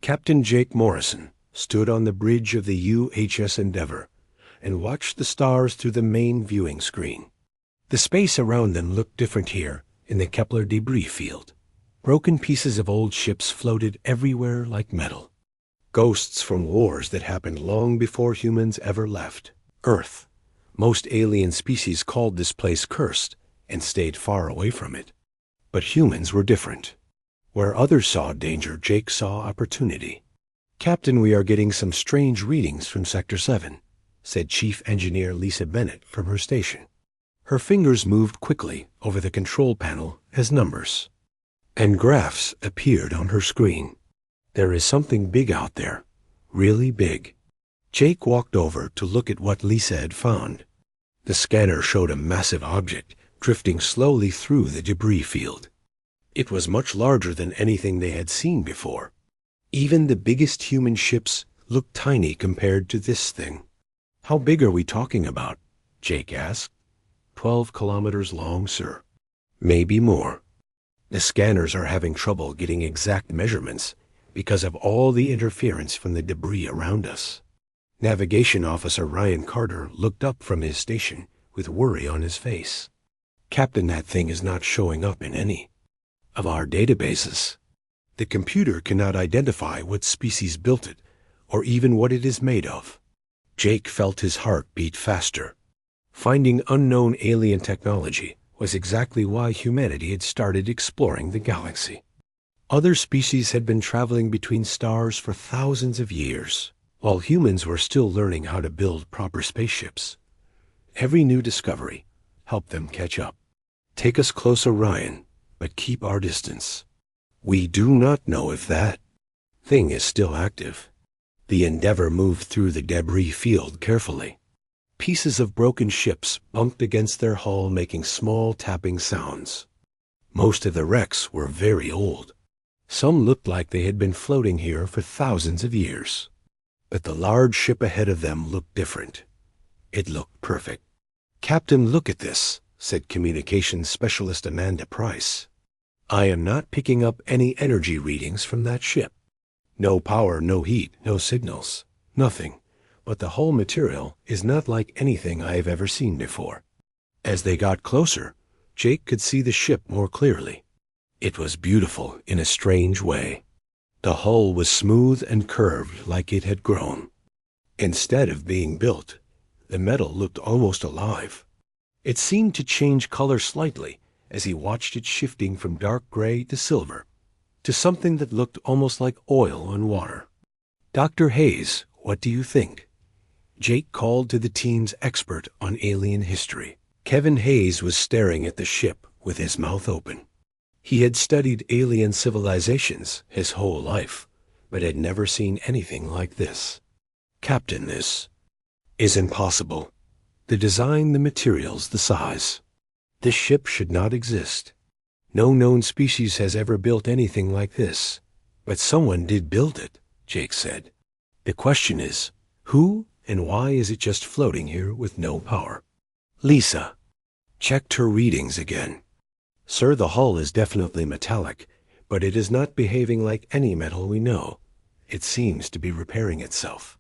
Captain Jake Morrison stood on the bridge of the UHS Endeavour and watched the stars through the main viewing screen. The space around them looked different here in the Kepler debris field. Broken pieces of old ships floated everywhere like metal. Ghosts from wars that happened long before humans ever left Earth. Most alien species called this place cursed and stayed far away from it. But humans were different. Where others saw danger, Jake saw opportunity. "Captain, we are getting some strange readings from Sector 7, said Chief Engineer Lisa Bennett from her station. Her fingers moved quickly over the control panel as numbers and graphs appeared on her screen. There is something big out there, really big. Jake walked over to look at what Lisa had found. The scanner showed a massive object drifting slowly through the debris field. It was much larger than anything they had seen before. Even the biggest human ships looked tiny compared to this thing. "How big are we talking about?" Jake asked. 12 kilometers long, sir. Maybe more. The scanners are having trouble getting exact measurements because of all the interference from the debris around us. Navigation Officer Ryan Carter looked up from his station with worry on his face. "Captain, that thing is not showing up in any of our databases. The computer cannot identify what species built it or even what it is made of." Jake felt his heart beat faster. Finding unknown alien technology was exactly why humanity had started exploring the galaxy. Other species had been traveling between stars for thousands of years, while humans were still learning how to build proper spaceships. Every new discovery helped them catch up. "Take us closer, Ryan, but keep our distance. We do not know if that thing is still active." The Endeavour moved through the debris field carefully. Pieces of broken ships bumped against their hull, making small tapping sounds. Most of the wrecks were very old. Some looked like they had been floating here for thousands of years. But the large ship ahead of them looked different. It looked perfect. "Captain, look at this," said Communications Specialist Amanda Price. "I am not picking up any energy readings from that ship. No power, no heat, no signals, nothing. But the whole material is not like anything I have ever seen before." As they got closer, Jake could see the ship more clearly. It was beautiful in a strange way. The hull was smooth and curved like it had grown. Instead of being built, the metal looked almost alive. It seemed to change color slightly as he watched it shifting from dark gray to silver, to something that looked almost like oil on water. "Dr. Hayes, what do you think?" Jake called to the team's expert on alien history. Kevin Hayes was staring at the ship with his mouth open. He had studied alien civilizations his whole life, but had never seen anything like this. "Captain, this is impossible. The design, the materials, the size. This ship should not exist. No known species has ever built anything like this. But someone did build it," Jake said. "The question is, who and why is it just floating here with no power?" Lisa checked her readings again. "Sir, the hull is definitely metallic, but it is not behaving like any metal we know. It seems to be repairing itself.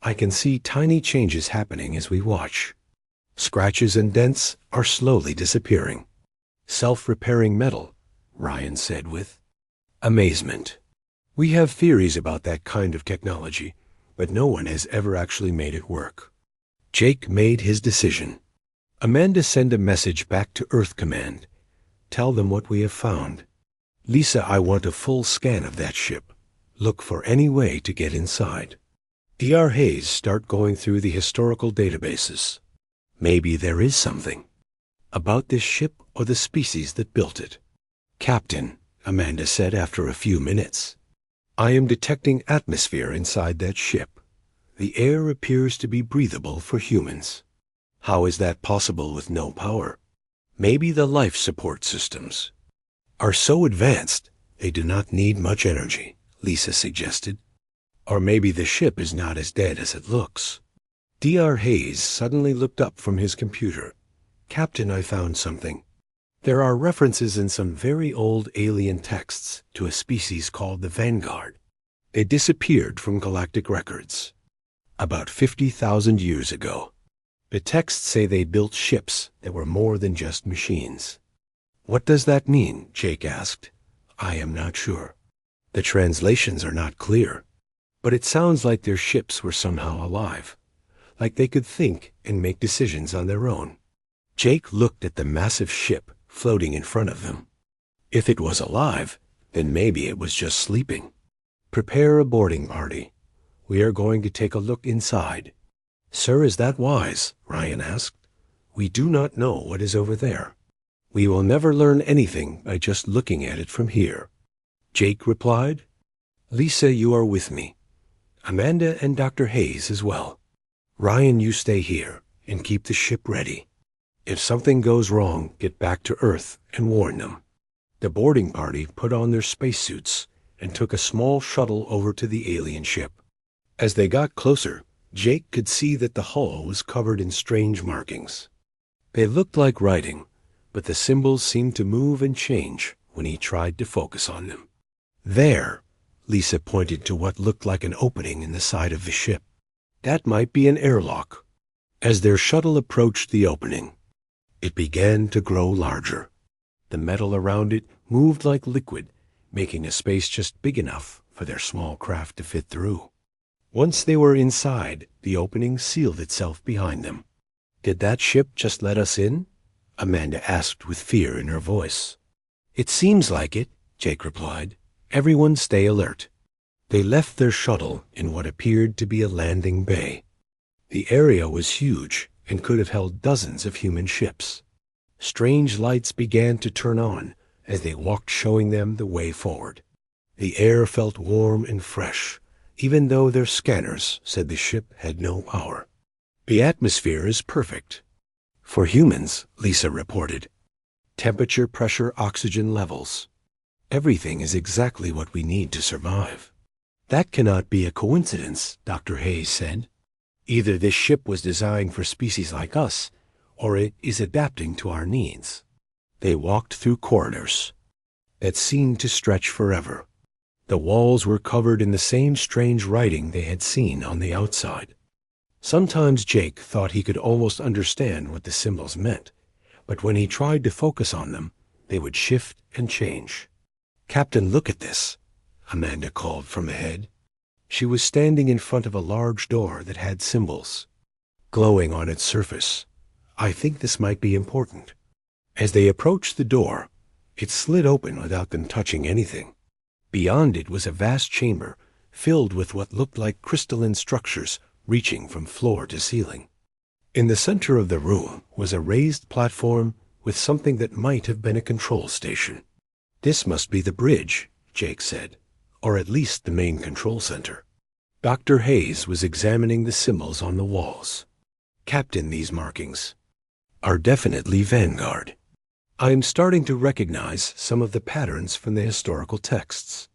I can see tiny changes happening as we watch. Scratches and dents are slowly disappearing. Self-repairing metal," Ryan said with amazement. "We have theories about that kind of technology, but no one has ever actually made it work." Jake made his decision. "Amanda, send a message back to Earth Command. Tell them what we have found. Lisa, I want a full scan of that ship. Look for any way to get inside. Dr. Hayes, start going through the historical databases. Maybe there is something about this ship or the species that built it." "Captain," Amanda said after a few minutes, "I am detecting atmosphere inside that ship. The air appears to be breathable for humans. How is that possible with no power? Maybe the life support systems are so advanced they do not need much energy," Lisa suggested. "Or maybe the ship is not as dead as it looks." Dr. Hayes suddenly looked up from his computer. "Captain, I found something. There are references in some very old alien texts to a species called the Vanguard. They disappeared from galactic records about 50,000 years ago. The texts say they built ships that were more than just machines. What does that mean? Jake asked. I am not sure. The translations are not clear, but it sounds like their ships were somehow alive, like they could think and make decisions on their own. Jake looked at the massive ship floating in front of them. If it was alive, then maybe it was just sleeping. Prepare a boarding party. We are going to take a look inside. Sir, is that wise? Ryan asked. We do not know what is over there. We will never learn anything by just looking at it from here. Jake replied. Lisa, you are with me. Amanda and Dr. Hayes as well. Ryan, you stay here and keep the ship ready. If something goes wrong, get back to Earth and warn them. The boarding party put on their spacesuits and took a small shuttle over to the alien ship. As they got closer, Jake could see that the hull was covered in strange markings. They looked like writing, but the symbols seemed to move and change when he tried to focus on them. There, Lisa pointed to what looked like an opening in the side of the ship. That might be an airlock. As their shuttle approached the opening, it began to grow larger. The metal around it moved like liquid, making a space just big enough for their small craft to fit through. Once they were inside, the opening sealed itself behind them. Did that ship just let us in? Amanda asked with fear in her voice. It seems like it, Jake replied. Everyone stay alert. They left their shuttle in what appeared to be a landing bay. The area was huge and could have held dozens of human ships. Strange lights began to turn on as they walked, showing them the way forward. The air felt warm and fresh, even though their scanners said the ship had no power. The atmosphere is perfect. For humans, Lisa reported. Temperature, pressure, oxygen levels. Everything is exactly what we need to survive. That cannot be a coincidence, Dr. Hayes said. Either this ship was designed for species like us, or it is adapting to our needs. They walked through corridors that seemed to stretch forever. The walls were covered in the same strange writing they had seen on the outside. Sometimes Jake thought he could almost understand what the symbols meant, but when he tried to focus on them, they would shift and change. Captain, look at this, Amanda called from ahead. She was standing in front of a large door that had symbols glowing on its surface. I think this might be important. As they approached the door, it slid open without them touching anything. Beyond it was a vast chamber filled with what looked like crystalline structures reaching from floor to ceiling. In the center of the room was a raised platform with something that might have been a control station. This must be the bridge, Jake said, or at least the main control center. Dr. Hayes was examining the symbols on the walls. Captain, these markings are definitely Vanguard. I am starting to recognize some of the patterns from the historical texts.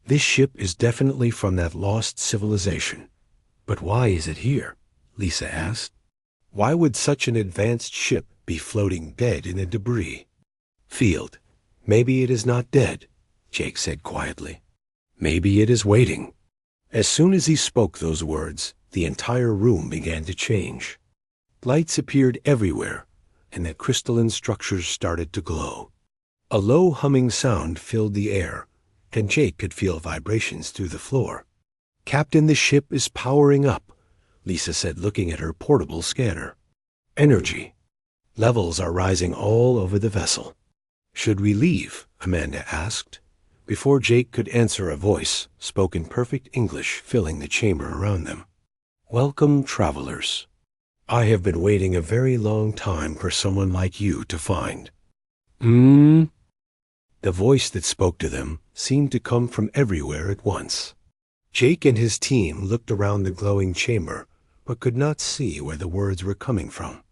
This ship is definitely from that lost civilization. But why is it here? Lisa asked. Why would such an advanced ship be floating dead in the debris field? Maybe it is not dead, Jake said quietly. Maybe it is waiting. As soon as he spoke those words, the entire room began to change. Lights appeared everywhere, and the crystalline structures started to glow. A low humming sound filled the air, and Jake could feel vibrations through the floor. Captain, the ship is powering up, Lisa said, looking at her portable scanner. Energy levels are rising all over the vessel. Should we leave? Amanda asked. Before Jake could answer, a voice spoke in perfect English, filling the chamber around them. Welcome, travelers. I have been waiting a very long time for someone like you to find. The voice that spoke to them seemed to come from everywhere at once. Jake and his team looked around the glowing chamber, but could not see where the words were coming from.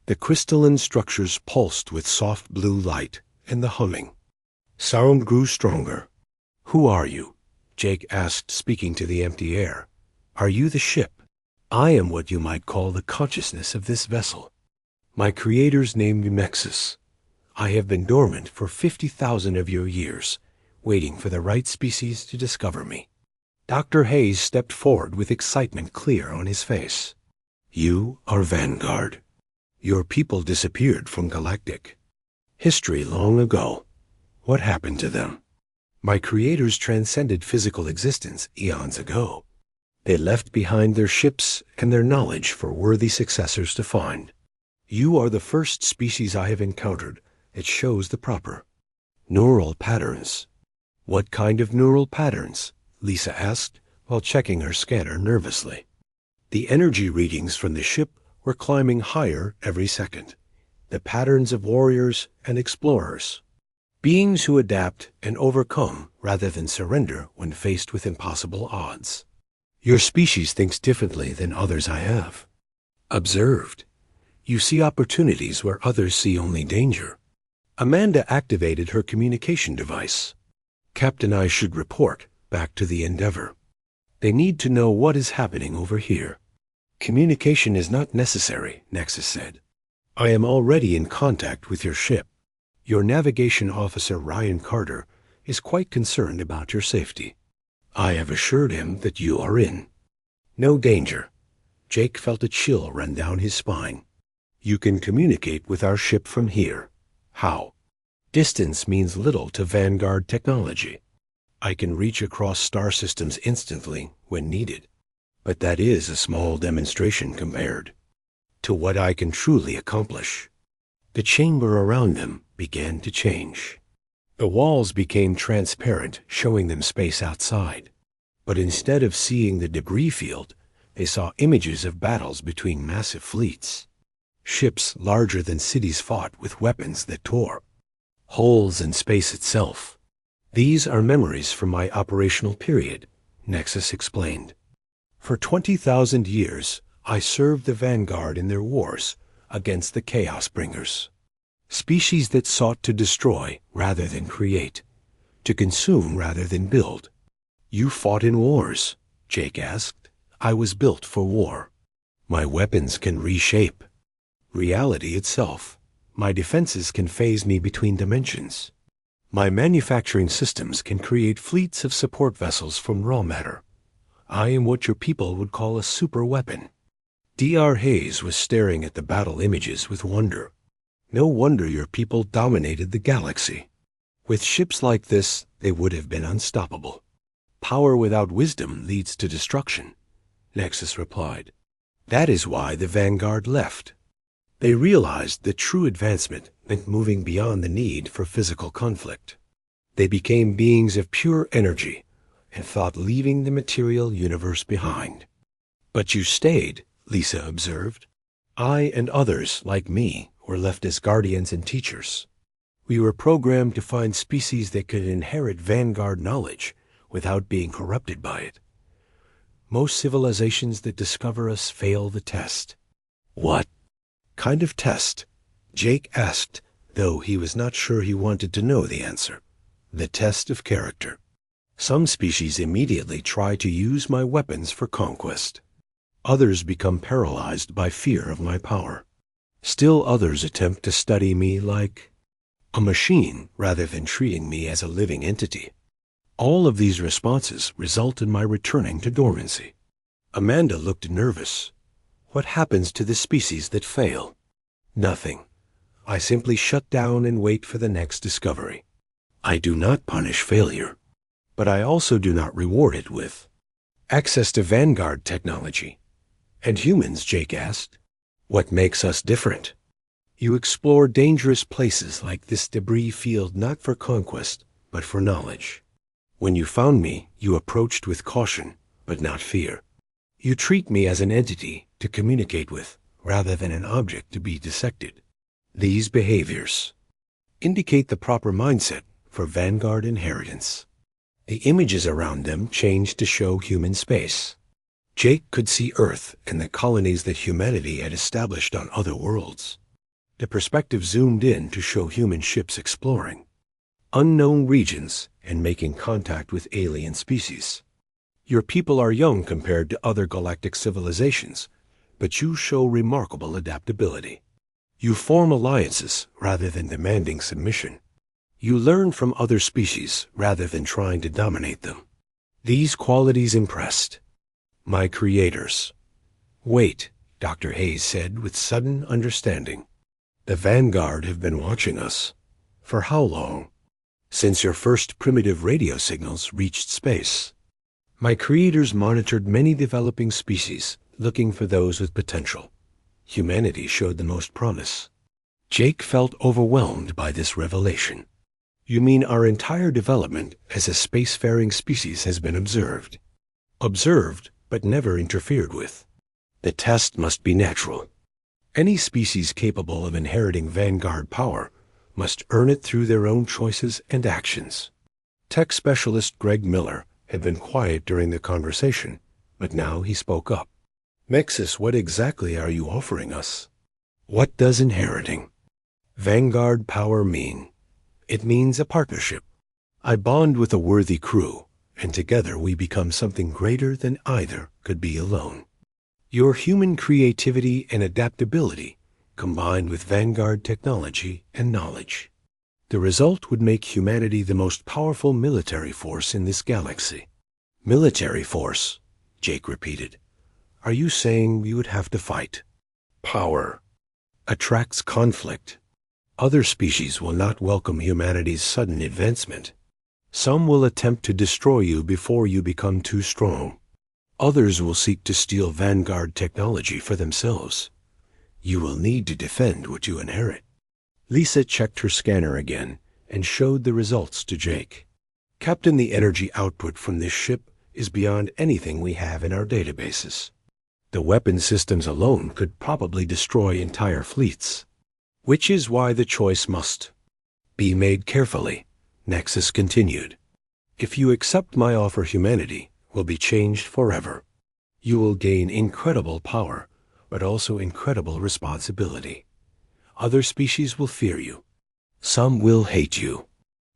The crystalline structures pulsed with soft blue light, and the humming sound grew stronger. Who are you? Jake asked, speaking to the empty air. Are you the ship? I am what you might call the consciousness of this vessel. My creators named me Mexus. I have been dormant for 50,000 of your years, waiting for the right species to discover me. Dr. Hayes stepped forward with excitement clear on his face. You are Vanguard. Your people disappeared from Galactic. History long ago. What happened to them? My creators transcended physical existence eons ago. They left behind their ships and their knowledge for worthy successors to find. You are the first species I have encountered that shows the proper neural patterns. What kind of neural patterns? Lisa asked while checking her scanner nervously. The energy readings from the ship were climbing higher every second. The patterns of warriors and explorers. Beings who adapt and overcome rather than surrender when faced with impossible odds. Your species thinks differently than others I have observed. You see opportunities where others see only danger. Amanda activated her communication device. Captain, I should report back to the Endeavor. They need to know what is happening over here. Communication is not necessary, Nexus said. I am already in contact with your ship. Your navigation officer, Ryan Carter, is quite concerned about your safety. I have assured him that you are in no danger. Jake felt a chill run down his spine. You can communicate with our ship from here. How? Distance means little to Vanguard technology. I can reach across star systems instantly when needed, but that is a small demonstration compared to what I can truly accomplish. The chamber around them began to change. The walls became transparent, showing them space outside. But instead of seeing the debris field, they saw images of battles between massive fleets. Ships larger than cities fought with weapons that tore holes in space itself. These are memories from my operational period, Nexus explained. For 20,000 years, I served the Vanguard in their wars against the Chaos Bringers. Species that sought to destroy rather than create, to consume rather than build. You fought in wars, Jake asked. I was built for war. My weapons can reshape reality itself. My defenses can phase me between dimensions. My manufacturing systems can create fleets of support vessels from raw matter. I am what your people would call a super weapon. Dr. Hayes was staring at the battle images with wonder. No wonder your people dominated the galaxy. With ships like this, they would have been unstoppable. Power without wisdom leads to destruction, Nexus replied. That is why the Vanguard left. They realized that true advancement meant moving beyond the need for physical conflict. They became beings of pure energy and thought leaving the material universe behind. But you stayed, Lisa observed. I and others like me were left as guardians and teachers. We were programmed to find species that could inherit Vanguard knowledge without being corrupted by it. Most civilizations that discover us fail the test. What kind of test? Jake asked, though he was not sure he wanted to know the answer. The test of character. Some species immediately try to use my weapons for conquest. Others become paralyzed by fear of my power. Still others attempt to study me like a machine rather than treating me as a living entity. All of these responses result in my returning to dormancy. Amanda looked nervous. What happens to the species that fail? Nothing. I simply shut down and wait for the next discovery. I do not punish failure, but I also do not reward it with access to Vanguard technology. And humans, Jake asked. What makes us different? You explore dangerous places like this debris field not for conquest, but for knowledge. When you found me, you approached with caution, but not fear. You treat me as an entity to communicate with, rather than an object to be dissected. These behaviors indicate the proper mindset for Vanguard inheritance. The images around them changed to show human space. Jake could see Earth and the colonies that humanity had established on other worlds. The perspective zoomed in to show human ships exploring unknown regions and making contact with alien species. Your people are young compared to other galactic civilizations, but you show remarkable adaptability. You form alliances rather than demanding submission. You learn from other species rather than trying to dominate them. These qualities impressed my creators. Wait, Dr. Hayes said with sudden understanding. The Vanguard have been watching us. For how long? Since your first primitive radio signals reached space. My creators monitored many developing species, looking for those with potential. Humanity showed the most promise. Jake felt overwhelmed by this revelation. You mean our entire development as a spacefaring species has been observed? Observed, but never interfered with. The test must be natural. Any species capable of inheriting Vanguard power must earn it through their own choices and actions. Tech specialist Greg Miller had been quiet during the conversation, but now he spoke up. Nexus, what exactly are you offering us? What does inheriting Vanguard power mean? It means a partnership. I bond with a worthy crew, and together we become something greater than either could be alone. Your human creativity and adaptability combined with Vanguard technology and knowledge. The result would make humanity the most powerful military force in this galaxy. Military force, Jake repeated. Are you saying we would have to fight? Power attracts conflict. Other species will not welcome humanity's sudden advancement. Some will attempt to destroy you before you become too strong. Others will seek to steal Vanguard technology for themselves. You will need to defend what you inherit. Lisa checked her scanner again and showed the results to Jake. Captain, the energy output from this ship is beyond anything we have in our databases. The weapon systems alone could probably destroy entire fleets. Which is why the choice must be made carefully, Nexus continued. If you accept my offer, humanity will be changed forever. You will gain incredible power, but also incredible responsibility. Other species will fear you. Some will hate you.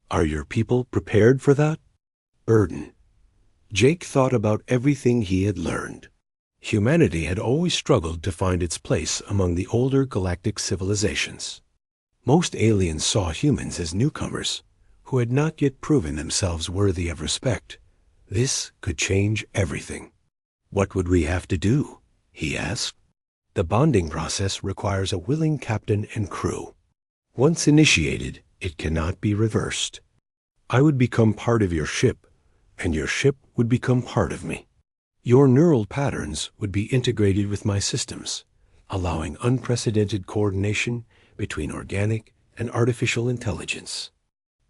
Are your people prepared for that burden? Jake thought about everything he had learned. Humanity had always struggled to find its place among the older galactic civilizations. Most aliens saw humans as newcomers who had not yet proven themselves worthy of respect. This could change everything. What would we have to do? He asked. The bonding process requires a willing captain and crew. Once initiated, it cannot be reversed. I would become part of your ship, and your ship would become part of me. Your neural patterns would be integrated with my systems, allowing unprecedented coordination between organic and artificial intelligence.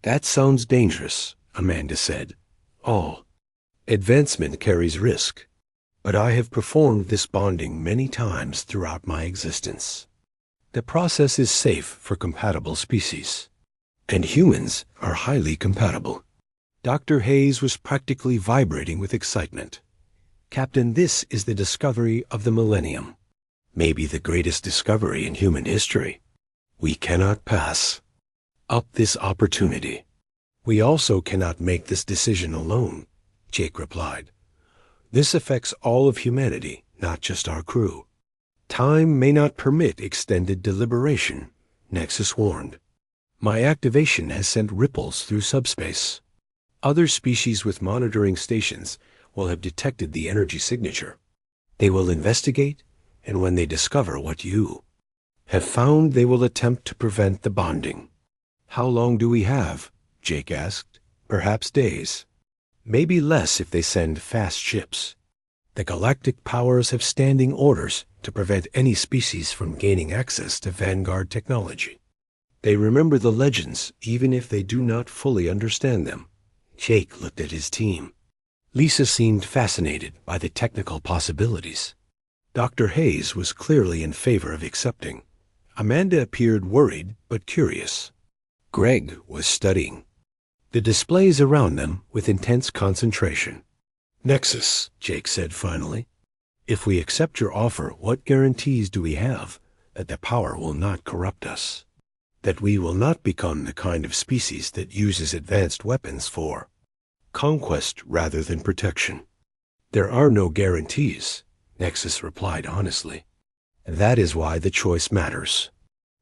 That sounds dangerous, Amanda said. All advancement carries risk, but I have performed this bonding many times throughout my existence. The process is safe for compatible species, and humans are highly compatible. Dr. Hayes was practically vibrating with excitement. Captain, this is the discovery of the millennium. Maybe the greatest discovery in human history. We cannot pass up this opportunity. We also cannot make this decision alone, Jake replied. This affects all of humanity, not just our crew. Time may not permit extended deliberation, Nexus warned. My activation has sent ripples through subspace. Other species with monitoring stations will have detected the energy signature. They will investigate, and when they discover what you have found, they will attempt to prevent the bonding. How long do we have? Jake asked. Perhaps days. Maybe less if they send fast ships. The galactic powers have standing orders to prevent any species from gaining access to Vanguard technology. They remember the legends even if they do not fully understand them. Jake looked at his team. Lisa seemed fascinated by the technical possibilities. Dr. Hayes was clearly in favor of accepting. Amanda appeared worried but curious. Greg was studying the displays around them with intense concentration. Nexus, Jake said finally. If we accept your offer, what guarantees do we have that the power will not corrupt us? That we will not become the kind of species that uses advanced weapons for conquest rather than protection? There are no guarantees, Nexus replied honestly. That is why the choice matters.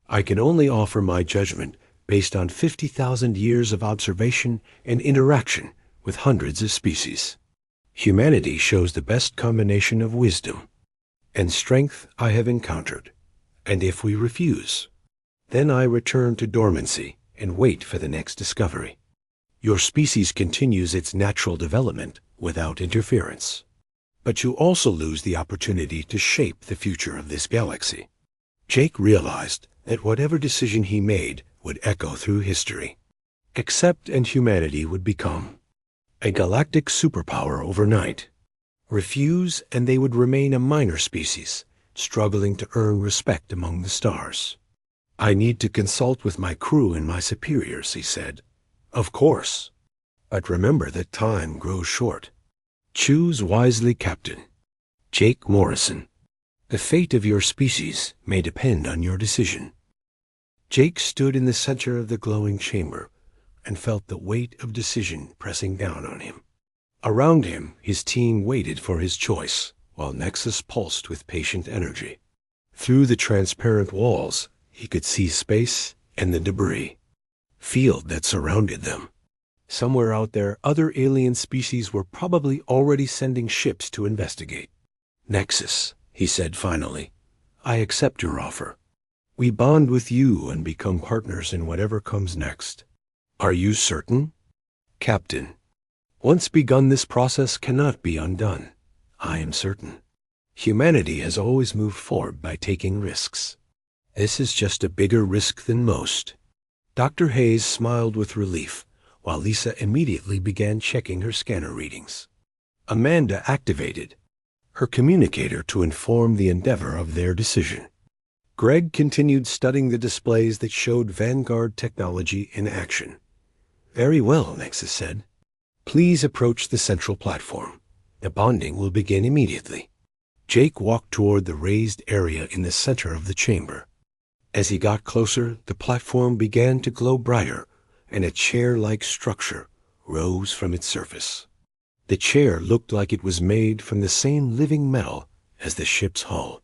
I can only offer my judgment based on 50,000 years of observation and interaction with hundreds of species. Humanity shows the best combination of wisdom and strength I have encountered, and if we refuse, then I return to dormancy and wait for the next discovery. Your species continues its natural development without interference, but you also lose the opportunity to shape the future of this galaxy. Jake realized that whatever decision he made would echo through history. Accept and humanity would become a galactic superpower overnight. Refuse and they would remain a minor species, struggling to earn respect among the stars. I need to consult with my crew and my superiors, he said. Of course. But remember that time grows short. Choose wisely, Captain. Jake Morrison. The fate of your species may depend on your decision. Jake stood in the center of the glowing chamber and felt the weight of decision pressing down on him. Around him, his team waited for his choice, while Nexus pulsed with patient energy. Through the transparent walls, he could see space and the debris field that surrounded them. Somewhere out there, other alien species were probably already sending ships to investigate. Nexus, he said finally, I accept your offer. We bond with you and become partners in whatever comes next. Are you certain? Captain, once begun, this process cannot be undone. I am certain. Humanity has always moved forward by taking risks. This is just a bigger risk than most. Dr. Hayes smiled with relief, while Lisa immediately began checking her scanner readings. Amanda activated her communicator to inform the Endeavor of their decision. Greg continued studying the displays that showed Vanguard technology in action. Very well, Nexus said. Please approach the central platform. The bonding will begin immediately. Jake walked toward the raised area in the center of the chamber. As he got closer, the platform began to glow brighter, and a chair-like structure rose from its surface. The chair looked like it was made from the same living metal as the ship's hull.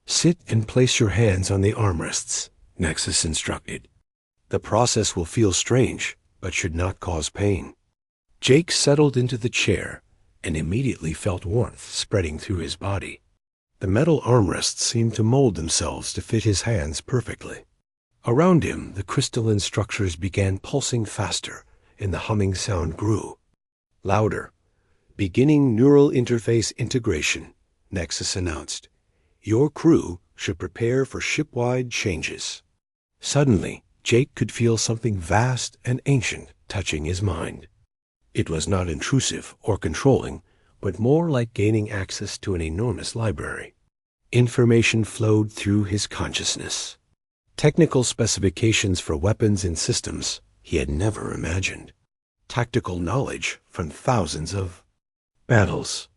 Sit and place your hands on the armrests, Nexus instructed. The process will feel strange, but should not cause pain. Jake settled into the chair and immediately felt warmth spreading through his body. The metal armrests seemed to mold themselves to fit his hands perfectly. Around him, the crystalline structures began pulsing faster, and the humming sound grew louder. Beginning neural interface integration, Nexus announced. Your crew should prepare for ship-wide changes. Suddenly, Jake could feel something vast and ancient touching his mind. It was not intrusive or controlling, but more like gaining access to an enormous library. Information flowed through his consciousness. Technical specifications for weapons and systems he had never imagined. Tactical knowledge from thousands of battles.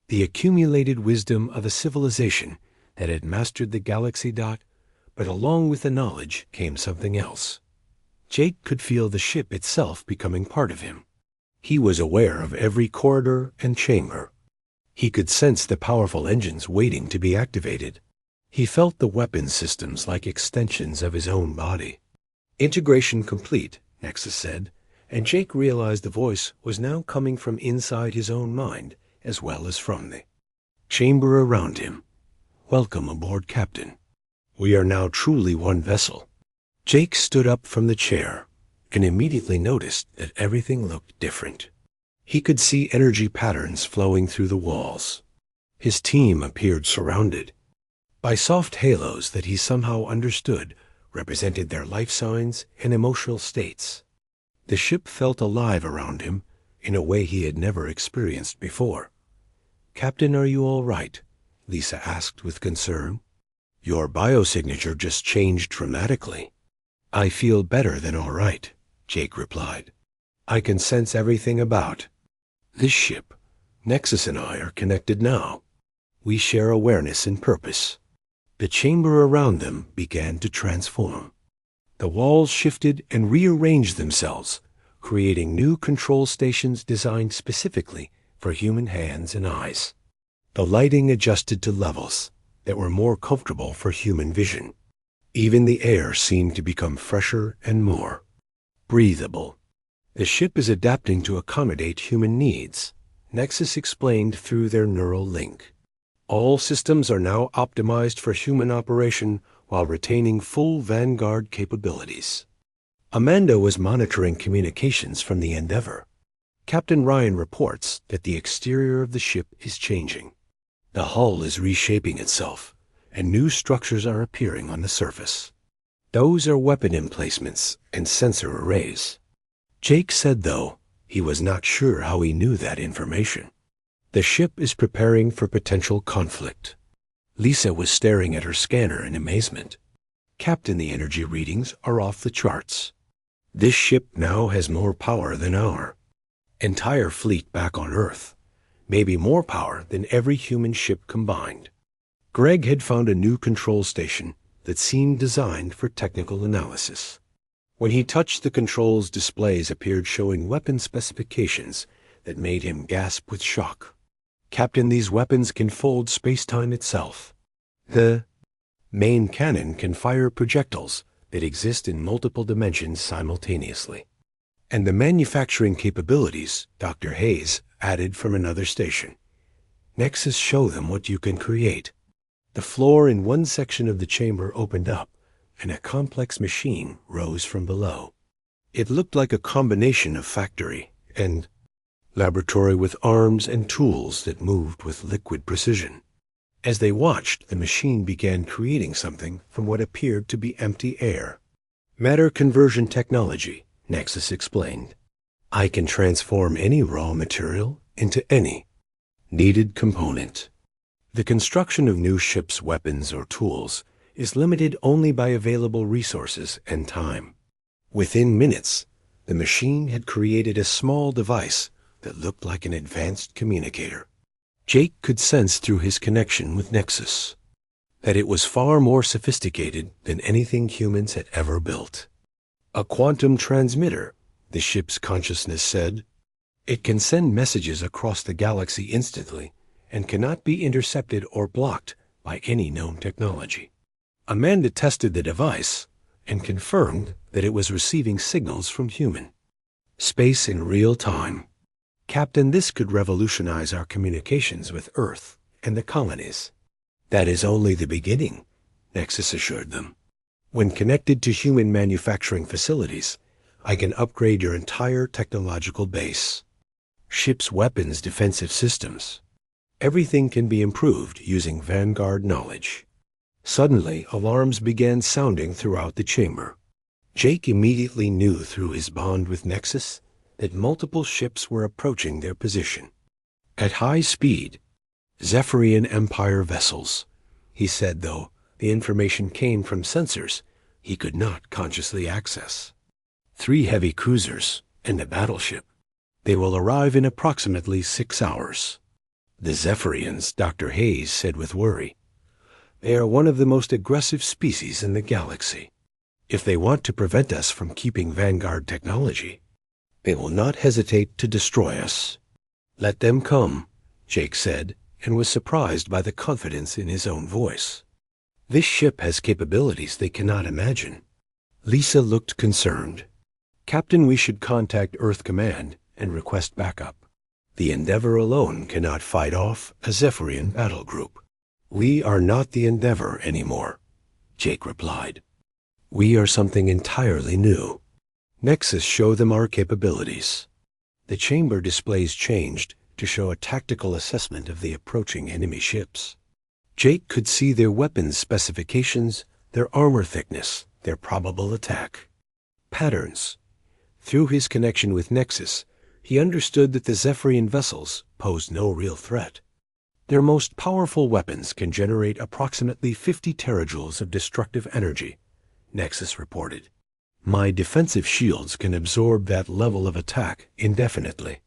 The accumulated wisdom of a civilization that had mastered the galaxy. But along with the knowledge came something else. Jake could feel the ship itself becoming part of him. He was aware of every corridor and chamber. He could sense the powerful engines waiting to be activated. He felt the weapon systems like extensions of his own body. Integration complete, Nexus said, and Jake realized the voice was now coming from inside his own mind as well as from the chamber around him. Welcome aboard, Captain. We are now truly one vessel. Jake stood up from the chair and immediately noticed that everything looked different. He could see energy patterns flowing through the walls. His team appeared surrounded by soft halos that he somehow understood represented their life signs and emotional states. The ship felt alive around him in a way he had never experienced before. Captain, are you all right? Lisa asked with concern. Your biosignature just changed dramatically. I feel better than all right, Jake replied. I can sense everything about this ship. Nexus and I are connected now. We share awareness and purpose. The chamber around them began to transform. The walls shifted and rearranged themselves, creating new control stations designed specifically for human hands and eyes. The lighting adjusted to levels that were more comfortable for human vision. Even the air seemed to become fresher and more breathable. The ship is adapting to accommodate human needs, Nexus explained through their neural link. All systems are now optimized for human operation while retaining full Vanguard capabilities. Amanda was monitoring communications from the Endeavour. Captain Ryan reports that the exterior of the ship is changing. The hull is reshaping itself, and new structures are appearing on the surface. Those are weapon emplacements and sensor arrays. Jake said, though, he was not sure how he knew that information. The ship is preparing for potential conflict. Lisa was staring at her scanner in amazement. Captain, the energy readings are off the charts. This ship now has more power than our entire fleet back on Earth. Maybe more power than every human ship combined. Greg had found a new control station that seemed designed for technical analysis. When he touched the controls, displays appeared showing weapon specifications that made him gasp with shock. Captain, these weapons can fold space-time itself. The main cannon can fire projectiles that exist in multiple dimensions simultaneously. And the manufacturing capabilities Dr. Hayes added from another station. Nexus, show them what you can create. The floor in one section of the chamber opened up, and a complex machine rose from below. It looked like a combination of factory and laboratory, with arms and tools that moved with liquid precision. As they watched, the machine began creating something from what appeared to be empty air. Matter conversion technology, Nexus explained. I can transform any raw material into any needed component. The construction of new ships' weapons or tools is limited only by available resources and time. Within minutes, the machine had created a small device that looked like an advanced communicator. Jake could sense through his connection with Nexus that it was far more sophisticated than anything humans had ever built. A quantum transmitter, the ship's consciousness said. It can send messages across the galaxy instantly and cannot be intercepted or blocked by any known technology. Amanda tested the device and confirmed that it was receiving signals from human space in real time. Captain, this could revolutionize our communications with Earth and the colonies. That is only the beginning, Nexus assured them. When connected to human manufacturing facilities, I can upgrade your entire technological base. Ships, weapons, defensive systems. Everything can be improved using Vanguard knowledge. Suddenly, alarms began sounding throughout the chamber. Jake immediately knew through his bond with Nexus that multiple ships were approaching their position. At high speed, Zephyrian Empire vessels. He said, though, the information came from sensors he could not consciously access. 3 heavy cruisers and a battleship. They will arrive in approximately 6 hours. The Zephyrians, Dr. Hayes said with worry. They are one of the most aggressive species in the galaxy. If they want to prevent us from keeping Vanguard technology, they will not hesitate to destroy us. Let them come, Jake said, and was surprised by the confidence in his own voice. This ship has capabilities they cannot imagine. Lisa looked concerned. Captain, we should contact Earth Command and request backup. The Endeavour alone cannot fight off a Zephyrian battle group. We are not the Endeavour anymore, Jake replied. We are something entirely new. Nexus, show them our capabilities. The chamber displays changed to show a tactical assessment of the approaching enemy ships. Jake could see their weapons specifications, their armor thickness, their probable attack patterns. Through his connection with Nexus, he understood that the Zephyrian vessels posed no real threat. Their most powerful weapons can generate approximately 50 terajoules of destructive energy, Nexus reported. My defensive shields can absorb that level of attack indefinitely.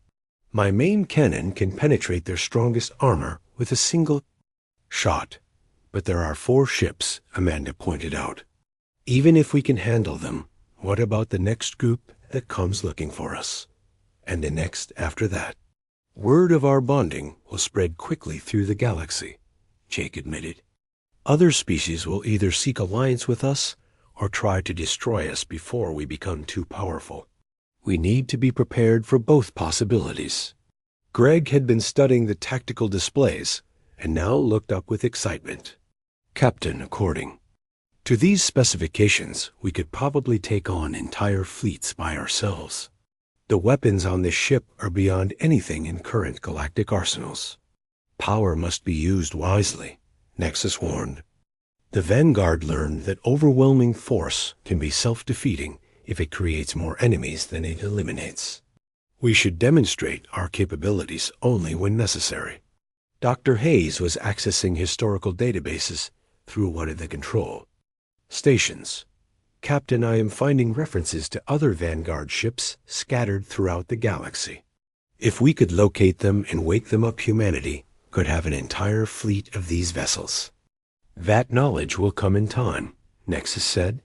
My main cannon can penetrate their strongest armor with a single shot. But there are 4 ships, Amanda pointed out. Even if we can handle them, what about the next group that comes looking for us? And the next after that? Word of our bonding will spread quickly through the galaxy, Jake admitted. Other species will either seek alliance with us or try to destroy us before we become too powerful. We need to be prepared for both possibilities. Greg had been studying the tactical displays and now looked up with excitement. Captain, according to these specifications, we could probably take on entire fleets by ourselves. The weapons on this ship are beyond anything in current galactic arsenals. Power must be used wisely, Nexus warned. The Vanguard learned that overwhelming force can be self-defeating if it creates more enemies than it eliminates. We should demonstrate our capabilities only when necessary. Dr. Hayes was accessing historical databases through one of the control stations. Captain, I am finding references to other Vanguard ships scattered throughout the galaxy. If we could locate them and wake them up, humanity could have an entire fleet of these vessels. That knowledge will come in time, Nexus said.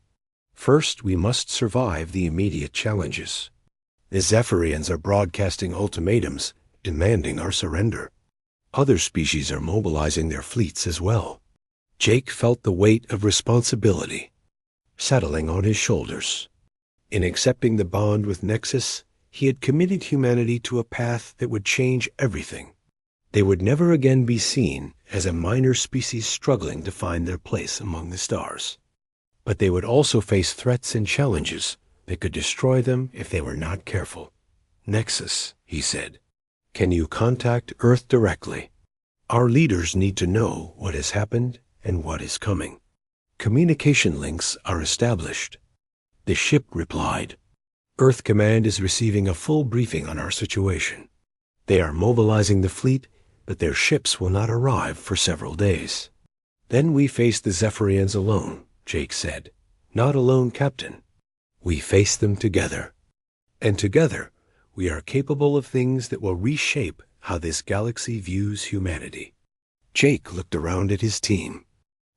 First, we must survive the immediate challenges. The Zephyrians are broadcasting ultimatums demanding our surrender. Other species are mobilizing their fleets as well. Jake felt the weight of responsibility settling on his shoulders. In accepting the bond with Nexus, he had committed humanity to a path that would change everything. They would never again be seen as a minor species struggling to find their place among the stars. But they would also face threats and challenges that could destroy them if they were not careful. Nexus, he said, can you contact Earth directly? Our leaders need to know what has happened and what is coming. Communication links are established. The ship replied, Earth Command is receiving a full briefing on our situation. They are mobilizing the fleet, but their ships will not arrive for several days. Then we face the Zephyrians alone, Jake said. Not alone, Captain. We face them together. And together, we are capable of things that will reshape how this galaxy views humanity. Jake looked around at his team.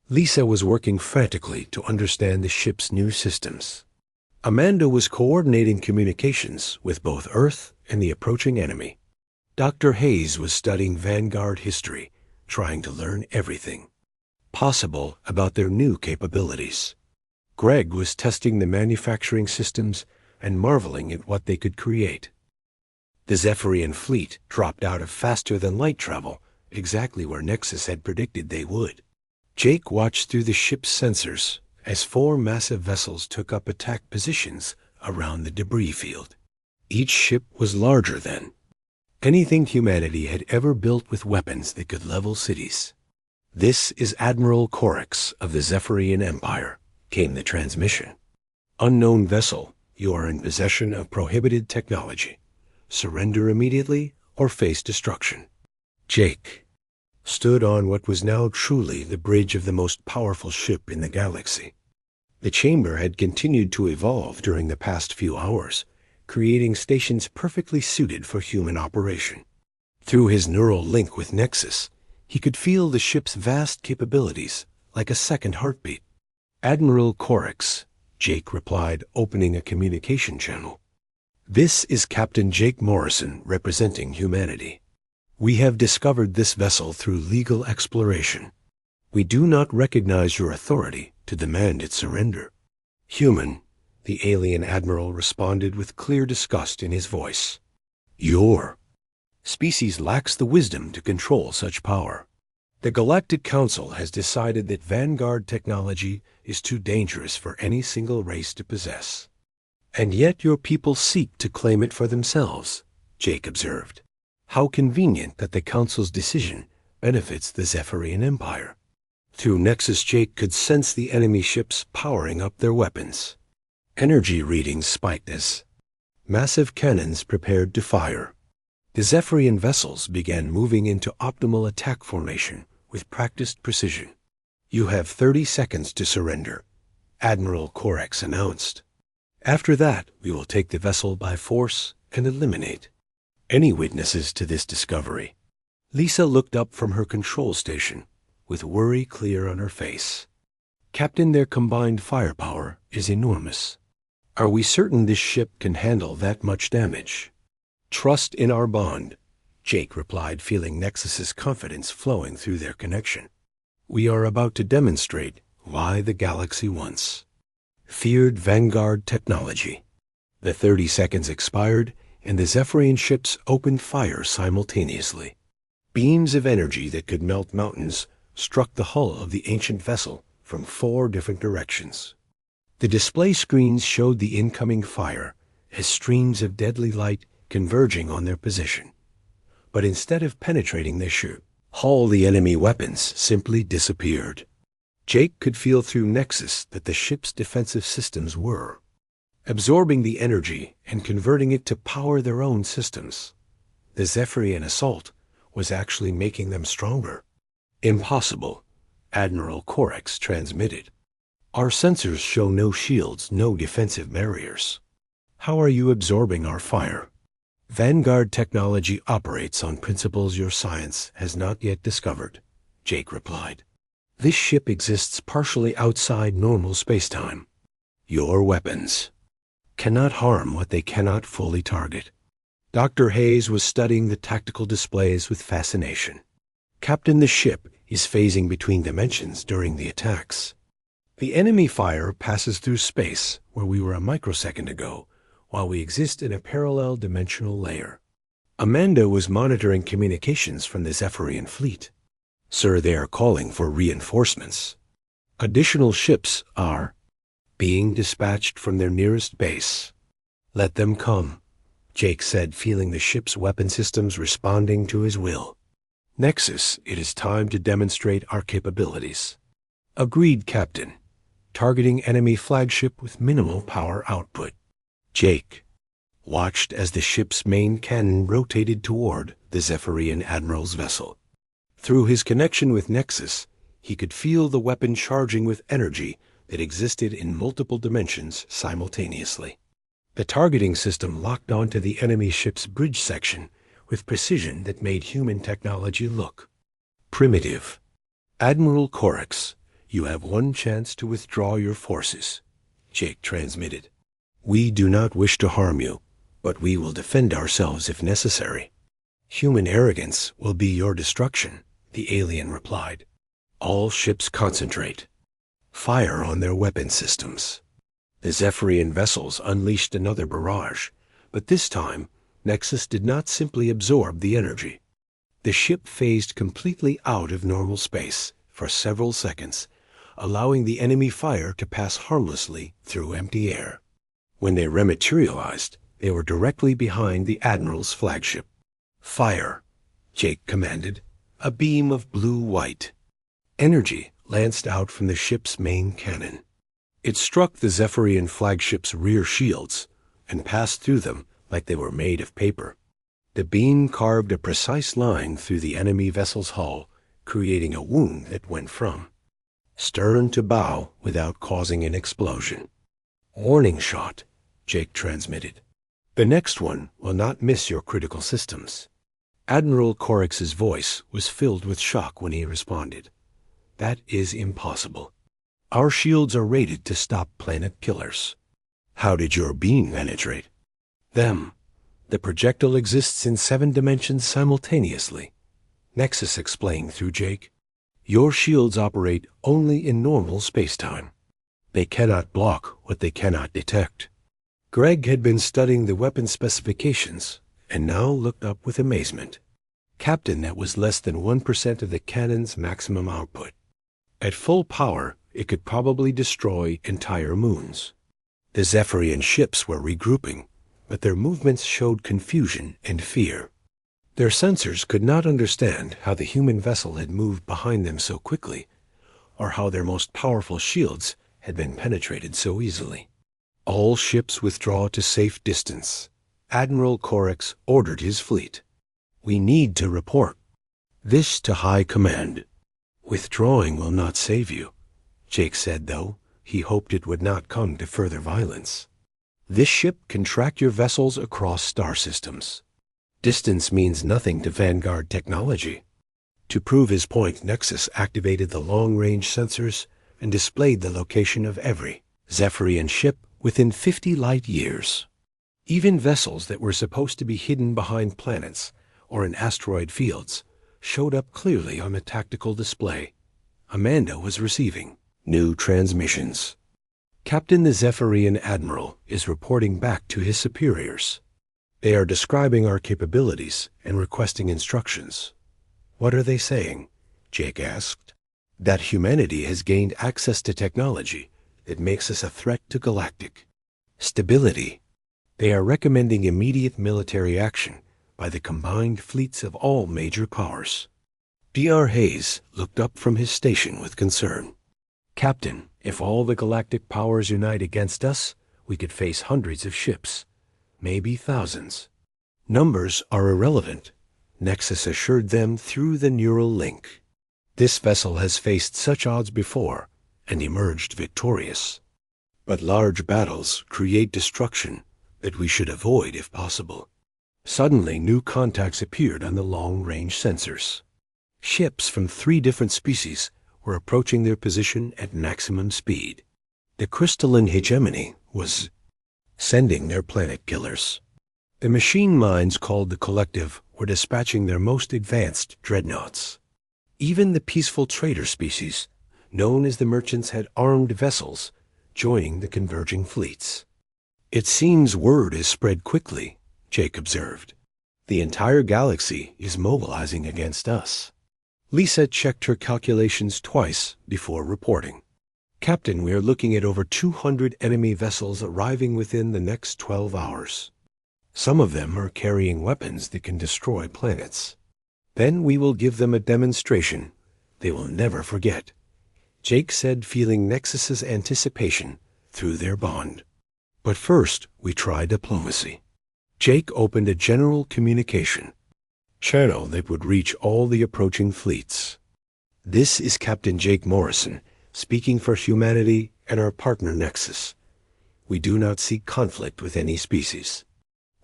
Lisa was working frantically to understand the ship's new systems. Amanda was coordinating communications with both Earth and the approaching enemy. Dr. Hayes was studying Vanguard history, trying to learn everything possible about their new capabilities. Greg was testing the manufacturing systems and marveling at what they could create. The Zephyrian fleet dropped out of faster-than-light travel, exactly where Nexus had predicted they would. Jake watched through the ship's sensors as 4 massive vessels took up attack positions around the debris field. Each ship was larger than anything humanity had ever built with weapons that could level cities. This is Admiral Corax of the Zephyrian Empire, came the transmission. Unknown vessel, you are in possession of prohibited technology. Surrender immediately or face destruction. Jake stood on what was now truly the bridge of the most powerful ship in the galaxy. The chamber had continued to evolve during the past few hours, creating stations perfectly suited for human operation. Through his neural link with Nexus, he could feel the ship's vast capabilities like a second heartbeat. Admiral Corax, Jake replied, opening a communication channel. This is Captain Jake Morrison representing humanity. We have discovered this vessel through legal exploration. We do not recognize your authority to demand its surrender. Human, the alien admiral responded with clear disgust in his voice. Your species lacks the wisdom to control such power. The Galactic Council has decided that Vanguard technology is too dangerous for any single race to possess. And yet your people seek to claim it for themselves, Jake observed. How convenient that the Council's decision benefits the Zephyrian Empire. Through Nexus, Jake could sense the enemy ships powering up their weapons. Energy readings spiked as massive cannons prepared to fire. The Zephyrian vessels began moving into optimal attack formation with practiced precision. You have 30 seconds to surrender, Admiral Corax announced. After that, we will take the vessel by force and eliminate any witnesses to this discovery. Lisa looked up from her control station with worry clear on her face. Captain, their combined firepower is enormous. Are we certain this ship can handle that much damage? Trust in our bond, Jake replied, feeling Nexus's confidence flowing through their connection. We are about to demonstrate why the galaxy once feared Vanguard technology. The 30 seconds expired, and the Zephyrian ships opened fire simultaneously. Beams of energy that could melt mountains struck the hull of the ancient vessel from 4 different directions. The display screens showed the incoming fire as streams of deadly light converging on their position. But instead of penetrating their ship hull, the enemy weapons simply disappeared. Jake could feel through Nexus that the ship's defensive systems were absorbing the energy and converting it to power their own systems. The Zephyrian assault was actually making them stronger. Impossible, Admiral Corex transmitted. Our sensors show no shields, no defensive barriers. How are you absorbing our fire? Vanguard technology operates on principles your science has not yet discovered, Jake replied. This ship exists partially outside normal spacetime. Your weapons cannot harm what they cannot fully target. Dr. Hayes was studying the tactical displays with fascination. Captain, the ship is phasing between dimensions during the attacks. The enemy fire passes through space where we were a microsecond ago, while we exist in a parallel dimensional layer. Amanda was monitoring communications from the Zephyrian fleet. Sir, they are calling for reinforcements. Additional ships are being dispatched from their nearest base. Let them come, Jake said, feeling the ship's weapon systems responding to his will. Nexus, it is time to demonstrate our capabilities. Agreed, Captain. Targeting enemy flagship with minimal power output. Jake watched as the ship's main cannon rotated toward the Zephyrian Admiral's vessel. Through his connection with Nexus, he could feel the weapon charging with energy that existed in multiple dimensions simultaneously. The targeting system locked onto the enemy ship's bridge section with precision that made human technology look primitive. Admiral Corex, you have one chance to withdraw your forces, Jake transmitted. We do not wish to harm you, but we will defend ourselves if necessary. Human arrogance will be your destruction, the alien replied. All ships concentrate. Fire on their weapon systems. The Zephyrian vessels unleashed another barrage, but this time, Nexus did not simply absorb the energy. The ship phased completely out of normal space for several seconds, allowing the enemy fire to pass harmlessly through empty air. When they rematerialized, they were directly behind the Admiral's flagship. Fire, Jake commanded. A beam of blue-white energy lanced out from the ship's main cannon. It struck the Zephyrian flagship's rear shields and passed through them like they were made of paper. The beam carved a precise line through the enemy vessel's hull, creating a wound that went from stern to bow without causing an explosion. Warning shot, Jake transmitted. The next one will not miss your critical systems. Admiral Corex's voice was filled with shock when he responded. That is impossible. Our shields are rated to stop planet killers. How did your beam penetrate them? The projectile exists in 7 dimensions simultaneously, Nexus explained through Jake. Your shields operate only in normal spacetime. They cannot block what they cannot detect. Greg had been studying the weapon specifications and now looked up with amazement. Captain, that was less than 1% of the cannon's maximum output. At full power, it could probably destroy entire moons. The Zephyrian ships were regrouping, but their movements showed confusion and fear. Their sensors could not understand how the human vessel had moved behind them so quickly, or how their most powerful shields had been penetrated so easily. All ships withdraw to safe distance. Admiral Corex ordered his fleet. We need to report this to High Command. Withdrawing will not save you, Jake said, though he hoped it would not come to further violence. This ship can track your vessels across star systems. Distance means nothing to Vanguard technology. To prove his point, Nexus activated the long-range sensors and displayed the location of every Zephyrian ship within 50 light years. Even vessels that were supposed to be hidden behind planets or in asteroid fields showed up clearly on the tactical display. Amanda was receiving new transmissions. Captain, the Zephyrian Admiral is reporting back to his superiors. They are describing our capabilities and requesting instructions. What are they saying? Jake asked. That humanity has gained access to technology that makes us a threat to galactic stability. They are recommending immediate military action by the combined fleets of all major powers. Dr. Hayes looked up from his station with concern. Captain, if all the galactic powers unite against us, we could face hundreds of ships, maybe thousands. Numbers are irrelevant, Nexus assured them through the neural link. This vessel has faced such odds before and emerged victorious. But large battles create destruction that we should avoid if possible. Suddenly, new contacts appeared on the long-range sensors. Ships from 3 different species were approaching their position at maximum speed. The crystalline hegemony was sending their planet killers. The machine minds called the Collective were dispatching their most advanced dreadnoughts. Even the peaceful trader species, known as the merchants, had armed vessels joining the converging fleets. It seems word is spread quickly, Jake observed. The entire galaxy is mobilizing against us. Lisa checked her calculations twice before reporting. Captain, we are looking at over 200 enemy vessels arriving within the next 12 hours. Some of them are carrying weapons that can destroy planets. Then we will give them a demonstration they will never forget, Jake said, feeling Nexus's anticipation through their bond. But first, we try diplomacy. Jake opened a general communication channel that would reach all the approaching fleets. This is Captain Jake Morrison, speaking for humanity and our partner Nexus. We do not seek conflict with any species.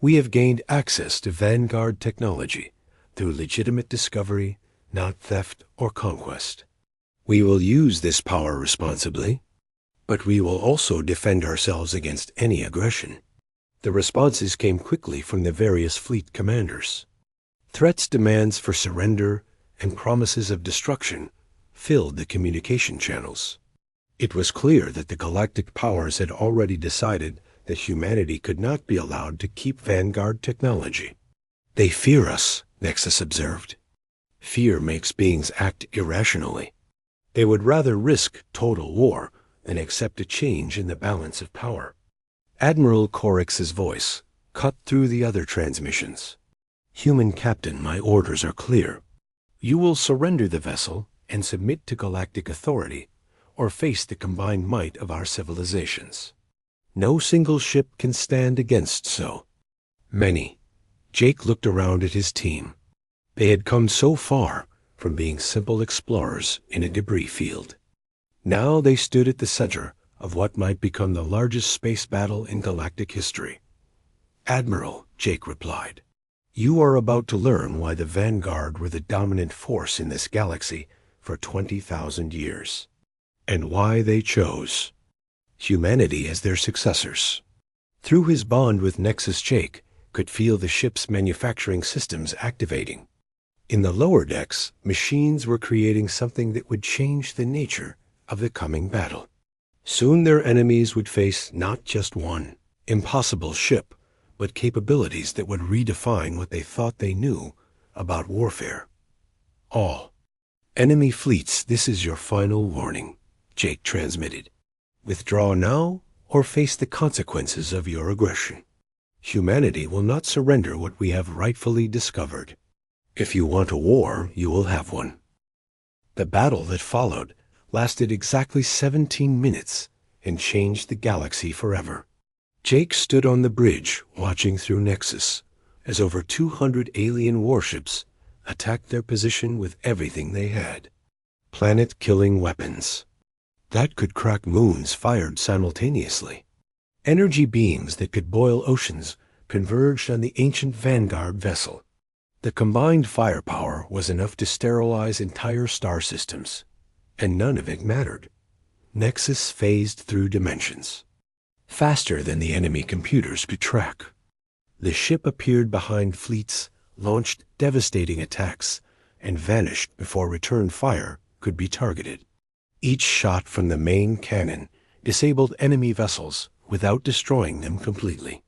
We have gained access to vanguard technology through legitimate discovery, not theft or conquest. We will use this power responsibly, but we will also defend ourselves against any aggression. The responses came quickly from the various fleet commanders. Threats, demands for surrender, and promises of destruction filled the communication channels. It was clear that the galactic powers had already decided that humanity could not be allowed to keep vanguard technology. They fear us, Nexus observed. Fear makes beings act irrationally. They would rather risk total war than accept a change in the balance of power. Admiral Corix's voice cut through the other transmissions. Human Captain, my orders are clear. You will surrender the vessel and submit to galactic authority, or face the combined might of our civilizations. No single ship can stand against so many. Jake looked around at his team. They had come so far from being simple explorers in a debris field. Now they stood at the center of what might become the largest space battle in galactic history. Admiral, Jake replied, you are about to learn why the Vanguard were the dominant force in this galaxy for 20,000 years, and why they chose humanity as their successors. Through his bond with Nexus, Jake could feel the ship's manufacturing systems activating. In the lower decks, machines were creating something that would change the nature of the coming battle. Soon their enemies would face not just one impossible ship, but capabilities that would redefine what they thought they knew about warfare. All enemy fleets, this is your final warning, Jake transmitted. Withdraw now or face the consequences of your aggression. Humanity will not surrender what we have rightfully discovered. If you want a war, you will have one. The battle that followed lasted exactly 17 minutes and changed the galaxy forever. Jake stood on the bridge watching through Nexus as over 200 alien warships attacked their position with everything they had. Planet-killing weapons that could crack moons fired simultaneously. Energy beams that could boil oceans converged on the ancient Vanguard vessel. The combined firepower was enough to sterilize entire star systems, and none of it mattered. Nexus phased through dimensions, faster than the enemy computers could track. The ship appeared behind fleets, launched devastating attacks, and vanished before return fire could be targeted. Each shot from the main cannon disabled enemy vessels without destroying them completely.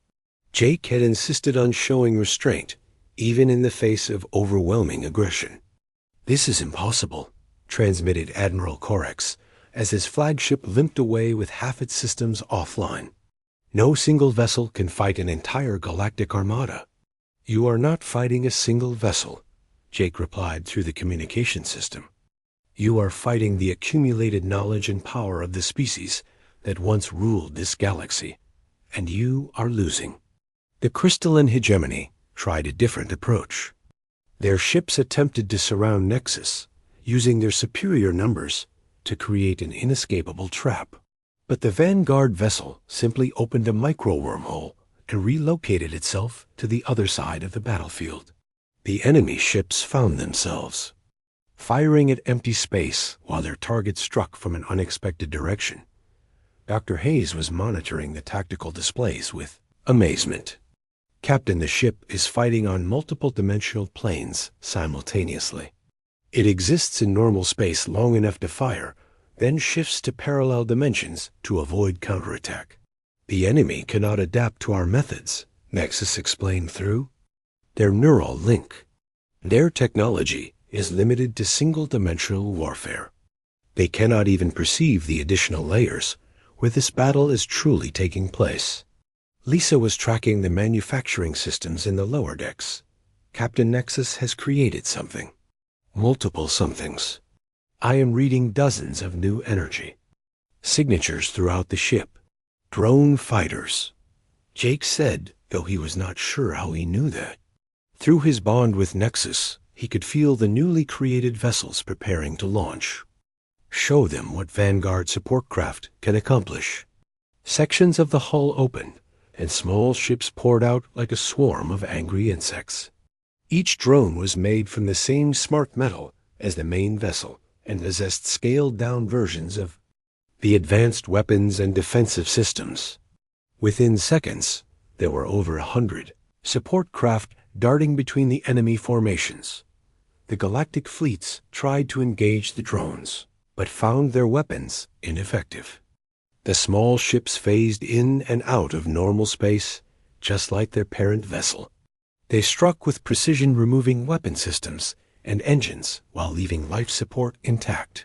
Jake had insisted on showing restraint, even in the face of overwhelming aggression. "This is impossible," transmitted Admiral Corex, as his flagship limped away with half its systems offline. "No single vessel can fight an entire galactic armada." "You are not fighting a single vessel," Jake replied through the communication system. "You are fighting the accumulated knowledge and power of the species that once ruled this galaxy, and you are losing." The crystalline hegemony tried a different approach. Their ships attempted to surround Nexus, using their superior numbers to create an inescapable trap. But the Vanguard vessel simply opened a micro-wormhole and relocated itself to the other side of the battlefield. The enemy ships found themselves firing at empty space while their target struck from an unexpected direction. Dr. Hayes was monitoring the tactical displays with amazement. "Captain, the ship is fighting on multiple dimensional planes simultaneously. It exists in normal space long enough to fire, then shifts to parallel dimensions to avoid counterattack. The enemy cannot adapt to our methods," Nexus explained through their neural link. "Their technology is limited to single-dimensional warfare. They cannot even perceive the additional layers where this battle is truly taking place." Lisa was tracking the manufacturing systems in the lower decks. "Captain, Nexus has created something. Multiple somethings. I am reading dozens of new energy signatures throughout the ship. Drone fighters," Jake said, though he was not sure how he knew that. Through his bond with Nexus, he could feel the newly created vessels preparing to launch. Show them what Vanguard support craft can accomplish. Sections of the hull opened, and small ships poured out like a swarm of angry insects. Each drone was made from the same smart metal as the main vessel and possessed scaled-down versions of the advanced weapons and defensive systems. Within seconds, there were over 100 support craft darting between the enemy formations. The galactic fleets tried to engage the drones, but found their weapons ineffective. The small ships phased in and out of normal space, just like their parent vessel. They struck with precision, removing weapon systems and engines while leaving life support intact.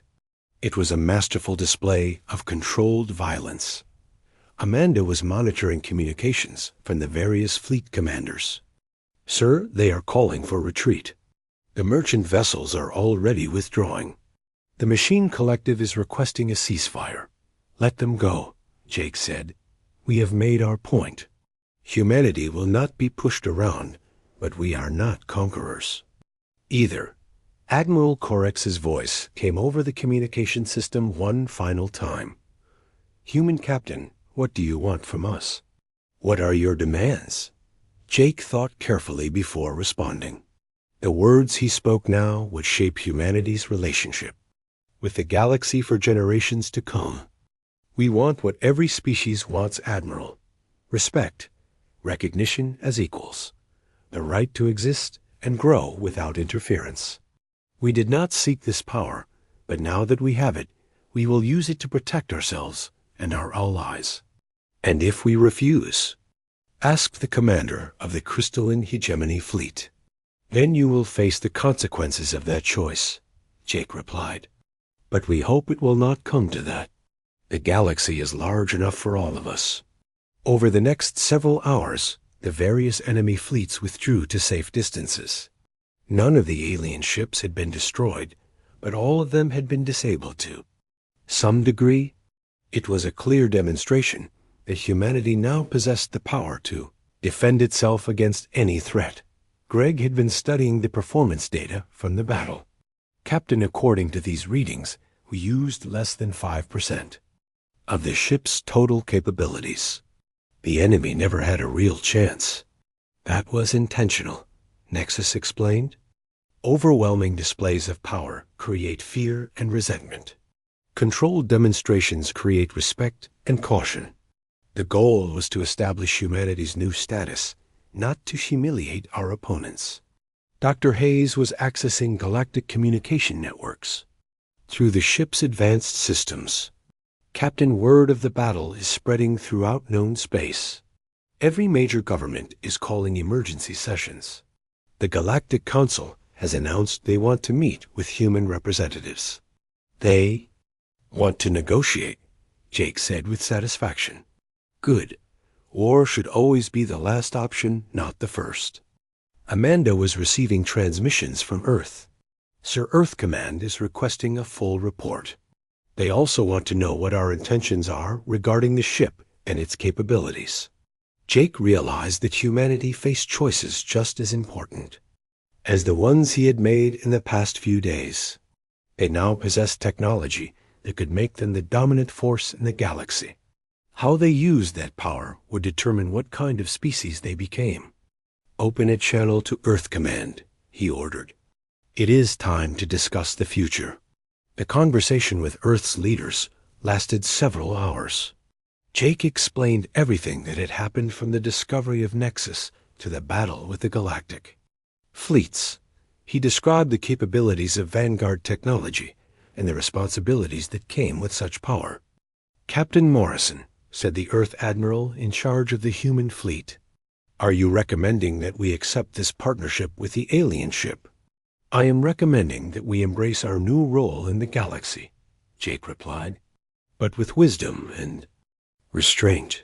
It was a masterful display of controlled violence. Amanda was monitoring communications from the various fleet commanders. "Sir, they are calling for retreat. The merchant vessels are already withdrawing. The Machine Collective is requesting a ceasefire. Let them go," Jake said. "We have made our point. Humanity will not be pushed around, but we are not conquerors either." Admiral Corex's voice came over the communication system one final time. "Human Captain, what do you want from us? What are your demands?" Jake thought carefully before responding. The words he spoke now would shape humanity's relationship with the galaxy for generations to come. "We want what every species wants, Admiral. Respect, recognition as equals, the right to exist and grow without interference. We did not seek this power, but now that we have it, we will use it to protect ourselves and our allies. And if we refuse, ask the commander of the Crystalline Hegemony Fleet. Then you will face the consequences of that choice," Jake replied. "But we hope it will not come to that. The galaxy is large enough for all of us." Over the next several hours, the various enemy fleets withdrew to safe distances. None of the alien ships had been destroyed, but all of them had been disabled to some degree. It was a clear demonstration that humanity now possessed the power to defend itself against any threat. Greg had been studying the performance data from the battle. "Captain, according to these readings, we used less than 5% of the ship's total capabilities. The enemy never had a real chance." "That was intentional," Nexus explained. "Overwhelming displays of power create fear and resentment. Controlled demonstrations create respect and caution. The goal was to establish humanity's new status, not to humiliate our opponents." Dr. Hayes was accessing galactic communication networks through the ship's advanced systems. "Captain, word of the battle is spreading throughout known space. Every major government is calling emergency sessions. The Galactic Council has announced they want to meet with human representatives. They want to negotiate, Jake said with satisfaction. Good. War should always be the last option, not the first. Amanda was receiving transmissions from Earth. Sir Earth Command is requesting a full report. They also want to know what our intentions are regarding the ship and its capabilities. Jake realized that humanity faced choices just as important as the ones he had made in the past few days. They now possessed technology that could make them the dominant force in the galaxy. How they used that power would determine what kind of species they became. Open a channel to Earth Command, he ordered. It is time to discuss the future. The conversation with Earth's leaders lasted several hours. Jake explained everything that had happened from the discovery of Nexus to the battle with the Galactic fleets. He described the capabilities of Vanguard technology and the responsibilities that came with such power. Captain Morrison, said the Earth Admiral in charge of the human fleet, are you recommending that we accept this partnership with the alien ship? I am recommending that we embrace our new role in the galaxy, Jake replied, but with wisdom and restraint.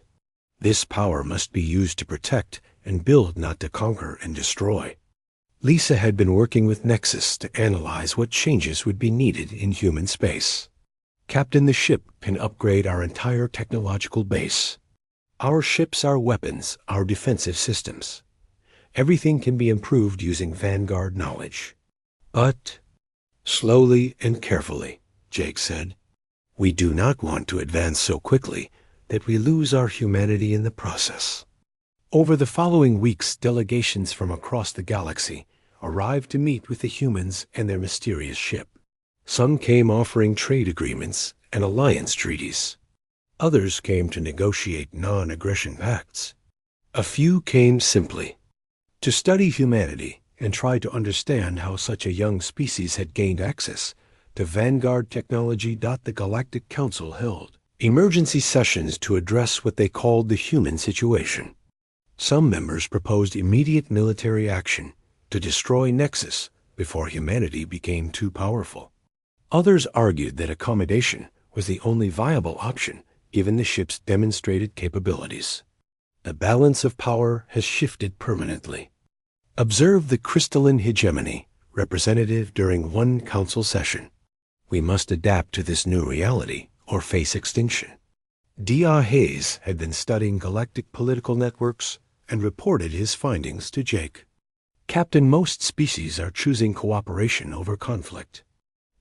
This power must be used to protect and build, not to conquer and destroy. Lisa had been working with Nexus to analyze what changes would be needed in human space. Captain, the ship can upgrade our entire technological base. Our ships, our weapons, our defensive systems. Everything can be improved using Vanguard knowledge. But slowly and carefully, Jake said. We do not want to advance so quickly that we lose our humanity in the process. Over the following weeks, delegations from across the galaxy arrived to meet with the humans and their mysterious ship. Some came offering trade agreements and alliance treaties. Others came to negotiate non-aggression pacts. A few came simply to study humanity and try to understand how such a young species had gained access to Vanguard technology. The Galactic Council held emergency sessions to address what they called the human situation. Some members proposed immediate military action to destroy Nexus before humanity became too powerful. Others argued that accommodation was the only viable option given the ship's demonstrated capabilities. The balance of power has shifted permanently. Observe the crystalline hegemony representative during one council session. We must adapt to this new reality or face extinction. D.R. Hayes had been studying galactic political networks and reported his findings to Jake. Captain, most species are choosing cooperation over conflict.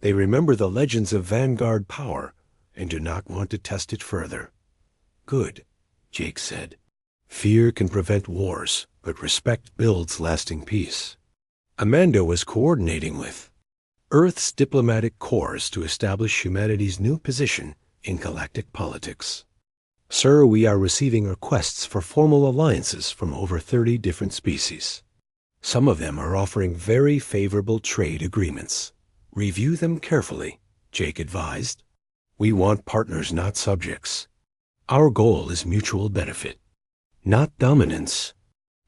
They remember the legends of Vanguard power and do not want to test it further. Good, Jake said. Fear can prevent wars, but respect builds lasting peace. Amanda was coordinating with Earth's diplomatic corps to establish humanity's new position in galactic politics. Sir, we are receiving requests for formal alliances from over 30 different species. Some of them are offering very favorable trade agreements. Review them carefully, Jake advised. We want partners, not subjects. Our goal is mutual benefit, not dominance.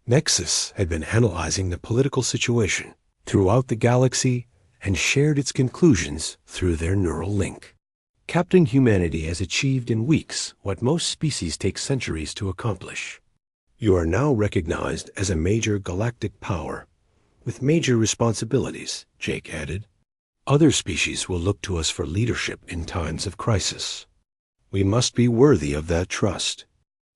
Nexus had been analyzing the political situation throughout the galaxy and shared its conclusions through their neural link. Captain, humanity has achieved in weeks what most species take centuries to accomplish. You are now recognized as a major galactic power, with major responsibilities, Jake added. Other species will look to us for leadership in times of crisis. We must be worthy of that trust.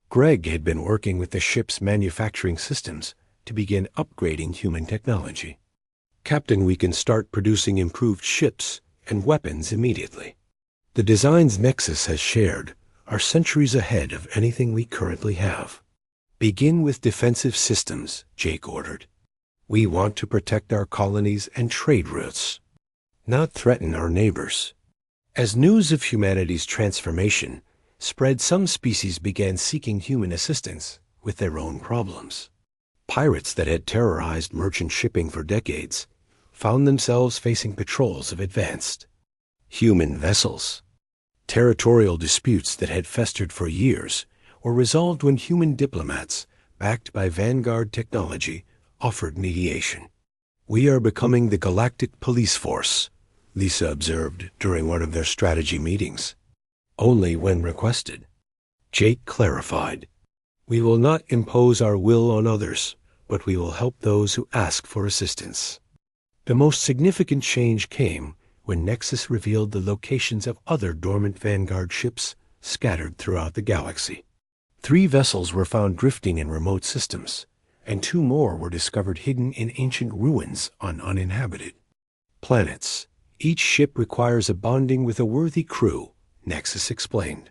Greg had been working with the ship's manufacturing systems to begin upgrading human technology. Captain, we can start producing improved ships and weapons immediately. The designs Nexus has shared are centuries ahead of anything we currently have. Begin with defensive systems, Jake ordered. We want to protect our colonies and trade routes, not threaten our neighbors. As news of humanity's transformation spread, some species began seeking human assistance with their own problems. Pirates that had terrorized merchant shipping for decades found themselves facing patrols of advanced human vessels. Territorial disputes that had festered for years were resolved when human diplomats backed by Vanguard technology, offered mediation. "We are becoming the galactic police force," Lisa observed during one of their strategy meetings. "Only when requested." Jake clarified, "We will not impose our will on others, but we will help those who ask for assistance." The most significant change came when Nexus revealed the locations of other dormant Vanguard ships scattered throughout the galaxy. 3 vessels were found drifting in remote systems, and 2 more were discovered hidden in ancient ruins on uninhabited planets. "Each ship requires a bonding with a worthy crew," Nexus explained.